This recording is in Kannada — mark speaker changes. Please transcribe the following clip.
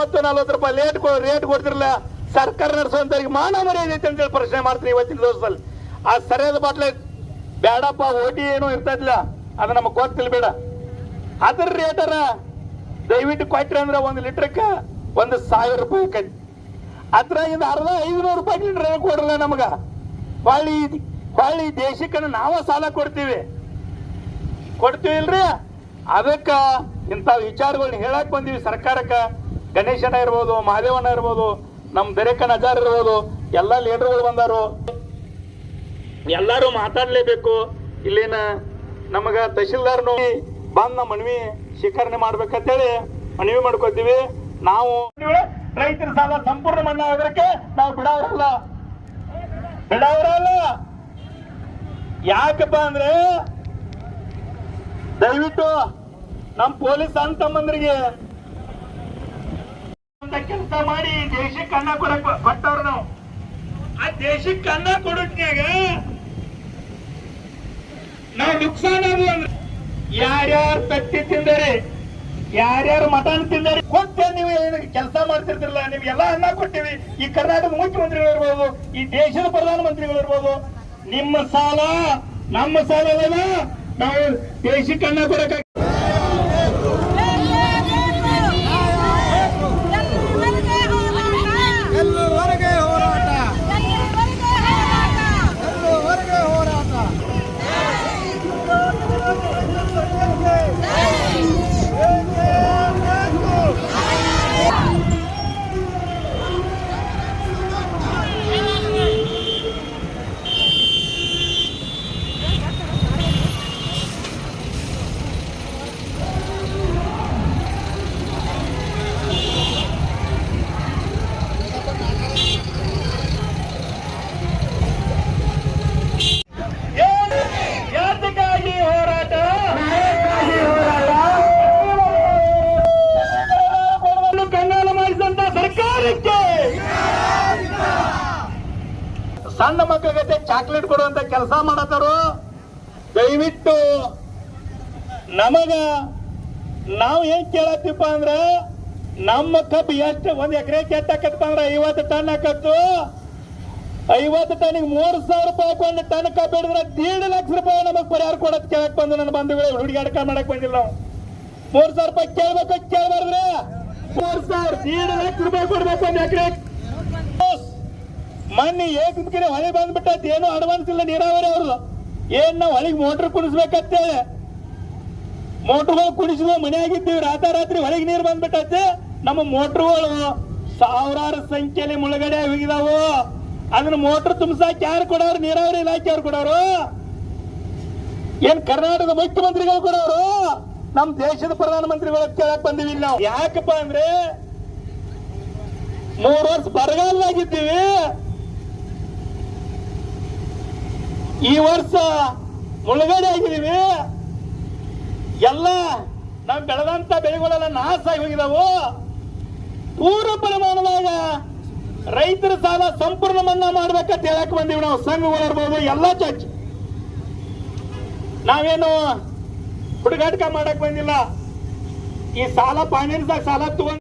Speaker 1: 30-40 ರೂಪಾಯಿ ರೇಟ್ ಕೊಡ್ತಿರಲ್ಲ, ಸರ್ಕಾರ ನಡೆಸುವಂತವ್ರಿಗೆ ಮಾನ ಮರ್ಯಾದೆ ಐತೆ ಅಂತೇಳಿ ಪ್ರಶ್ನೆ ಮಾಡ್ತೀನಿ ಇವತ್ತಿನ ದಿವಸದಲ್ಲಿ. ಆ ಸರಿಯಾದ ಬಾಟ್ಲೆ ಬೇಡಪ್ಪ, ಓಟಿ ಏನೋ ಇರ್ತದಿಲ್ಲ, ಅದು ನಮಗೆ ಗೊತ್ತಿಲ್ಲ, ಬೇಡ. ಅದ್ರ ರೇಟರ ದಯವಿಟ್ಟು ಕೊಟ್ರಿ ಅಂದ್ರೆ 1 ಲೀಟರ್ಗೆ 1,000 ರೂಪಾಯಿ ಆಕೈತಿ. ಅದ್ರಾಗಿಂದ ಅರ್ಧ 500 ರೂಪಾಯಿ ಲೀಟರ್ ಕೊಡಲ್ಲ ನಮಗ. ಹೊಳ್ಳಿ ದೇಶಕ್ಕೆ ನಾವ ಸಾಲ ಕೊಡ್ತೀವಿ ಇಲ್ರಿ. ಅದಕ್ಕ ಇಂಥ ವಿಚಾರಗಳನ್ನ ಹೇಳಕ್ ಬಂದೀವಿ ಸರ್ಕಾರಕ್ಕ. ಗಣೇಶನ ಇರ್ಬೋದು, ಮಹಾದೇವಣ್ಣ ಇರ್ಬೋದು, ನಮ್ ದರೇಕನ್ ಅಜಾರ್ ಇರ್ಬೋದು, ಎಲ್ಲಾ ಲೀಡರ್ಗಳು ಬಂದಾರು. ಎಲ್ಲಾರು ಮಾತಾಡ್ಲೇಬೇಕು. ಇಲ್ಲೇನ ನಮಗ ತಹಶೀಲ್ದಾರ್ನು ಬಂದ್ ನಮ್ಮ ಮನವಿ ಸ್ವೀಕರಣೆ ಮಾಡ್ಬೇಕಂತೇಳಿ ಮನವಿ ಮಾಡ್ಕೋತೀವಿ. ನಾವು ರೈತರ ಸಾಲ ಸಂಪೂರ್ಣ ಮನ್ನಾ ಆಗೋದಕ್ಕೆ ನಾವು ಬಿಡೋರಲ್ಲ. ಯಾಕಪ್ಪ ಅಂದ್ರೆ ದಯವಿಟ್ಟು ನಮ್ಮ ಪೊಲೀಸ್ ಅಣ್ಣ ತಮ್ಮಂದ್ರಿಗೆ ಕೆಲಸ ಮಾಡಿ ದೇಶಕ್ಕೆ ಅನ್ನ ಕೊಟ್ಟವ್ರು ನಾವು. ಆ ದೇಶಕ್ಕೆ ಅನ್ನ ಕೊಡೋದ್ನಾಗ ನಾವು ನುಕ್ಸಾನ ಅದು ಅಂದ್ರೆ ಯಾರ್ಯಾರು ತಟ್ಟಿ ತಿಂದರೆ, ಯಾರ್ಯಾರು ಮಟನ್ ತಿಂದರೆ ಕೊಟ್ಟೆ. ನೀವು ಕೆಲಸ ಮಾಡ್ತಿರ್ತಿರಲ್ಲ, ನಿಮ್ಗೆಲ್ಲ ಅನ್ನ ಕೊಟ್ಟಿವಿ. ಈ ಕರ್ನಾಟಕದ ಮುಖ್ಯಮಂತ್ರಿಗಳು ಇರ್ಬೋದು, ಈ ದೇಶದ ಪ್ರಧಾನಮಂತ್ರಿಗಳು ಇರ್ಬೋದು. ನಿಮ್ಮ ಸಾಲ ನಮ್ಮ ಸಾಲ ಅಲ್ಲ, ನಾವು ದೇಶಕ್ಕೆ ಅನ್ನ ಕೊಡಕ ಸಣ್ಣ ಮಕ್ಕಳಿಗೆ ಚಾಕ್ಲೇಟ್ ಕೊಡುವಂತ ಕೆಲಸ ಮಾಡತ್ತಾರು. ದಯವಿಟ್ಟು ನಾವು ಏನ್ ಕೇಳತ್ತೀಪ್ಪ ಅಂದ್ರ, ನಮ್ಮ ಕಬ್ಬು ಎಷ್ಟು 1 ಎಕರೆ ಕೆಟ್ಟಾಕತ್ತಪ್ಪ ಅಂದ್ರ 50 ಟನ್ ಹಾಕತ್ತು. 50 ಟನ್ನಿಗೆ 3,000 ರೂಪಾಯಿ 1 ಟನ್ ಕಬ್ಬು ಹಿಡಿದ್ರೆ 1.5 ಲಕ್ಷ ರೂಪಾಯಿ ನಮಗ್ ಪರಿಹಾರ ಕೊಡೋದ್ ಕೇಳಕ್ ಬಂದು ನನ್ನ ಬಂಧುಗಳು ಹುಡುಗಾಟಕ ಮಾಡಕ್ ಬಂದಿಲ್ಲ. ನಾವು 3,000 ರೂಪಾಯಿ ಕೇಳ್ಬೇಕು, ಕೇಳ್ಬಾರ್ದ್ರೆ 3,000 1.5 ಲಕ್ಷ ರೂಪಾಯಿ ಕೊಡ್ಬೇಕು 1 ಎಕರೆ. ಮೊನ್ನೆ ಏಕಂದ್ರೆ ಹೊಳೆ ಬಂದ್ಬಿಟ್ಟೈತಿ, ಏನೋ ಅಡ್ವಾನ್ಸ್ ಇಲ್ಲ ನೀರಾವರಿ ಅವ್ರದ್ದು. ಏನ್ ನಾವು ಹೊಳಿಗೆ ಮೋಟರ್ ಕುಡಿಸ್ಬೇಕಂತೇಳಿ ಮೋಟರ್ಗಳು ಕುಡಿಸಿದ್ವು, ಮನೆ ಆಗಿದ್ದೀವಿ. ರಾತ್ರಿ ಹೊಳಿಗೆ ನೀರು ಬಂದ್ಬಿಟ್ಟೈತಿ. ನಮ್ಮ ಮೋಟರ್ಗಳು ಸಾವಿರಾರು ಸಂಖ್ಯೆಯಲ್ಲಿ ಮುಳುಗಡೆ ಹೋಗಿದಾವು. ಅದನ್ನ ಮೋಟರ್ ತುಂಬಿಸಾಕ ಯಾರು ಕೊಡೋರು? ನೀರಾವರಿ ಇಲಾಖೆಯವ್ರು ಕೊಡೋರು? ಏನ್ ಕರ್ನಾಟಕದ ಮುಖ್ಯಮಂತ್ರಿಗಳು ಕೊಡೋರು? ನಮ್ ದೇಶದ ಪ್ರಧಾನಮಂತ್ರಿಗಳು ಕೇಳಕ್ ಬಂದಿವಿ ನಾವು. ಯಾಕಪ್ಪ ಅಂದ್ರೆ 3 ವರ್ಷ ಬರಗಾಲದಾಗಿದ್ದೀವಿ. ಈ ವರ್ಷ ಮುಳುಗಡೆ ಆಗಿದ್ದೀವಿ. ಎಲ್ಲ ನಾವು ಬೆಳೆದಂತ ಬೆಳೆಗಳೆಲ್ಲ ನಾಶ ಆಗಿ ಹೋಗಿದಾವು. ಪೂರ್ಣ ಪ್ರಮಾಣದಾಗ ರೈತರ ಸಾಲ ಸಂಪೂರ್ಣ ಮನ್ನಾ ಮಾಡ್ಬೇಕಂತ ಹೇಳಕ್ ಬಂದೀವಿ ನಾವು. ಸಂಘಗಳು ಇರ್ಬೋದು, ಎಲ್ಲ ಚರ್ಚ್. ನಾವೇನು ಹುಡುಗಾಟಕ ಮಾಡಕ್ ಬಂದಿಲ್ಲ. ಈ ಸಾಲ ಫೈನಾನ್ಸ್ ಸಾಲ ತಗೊಂಡು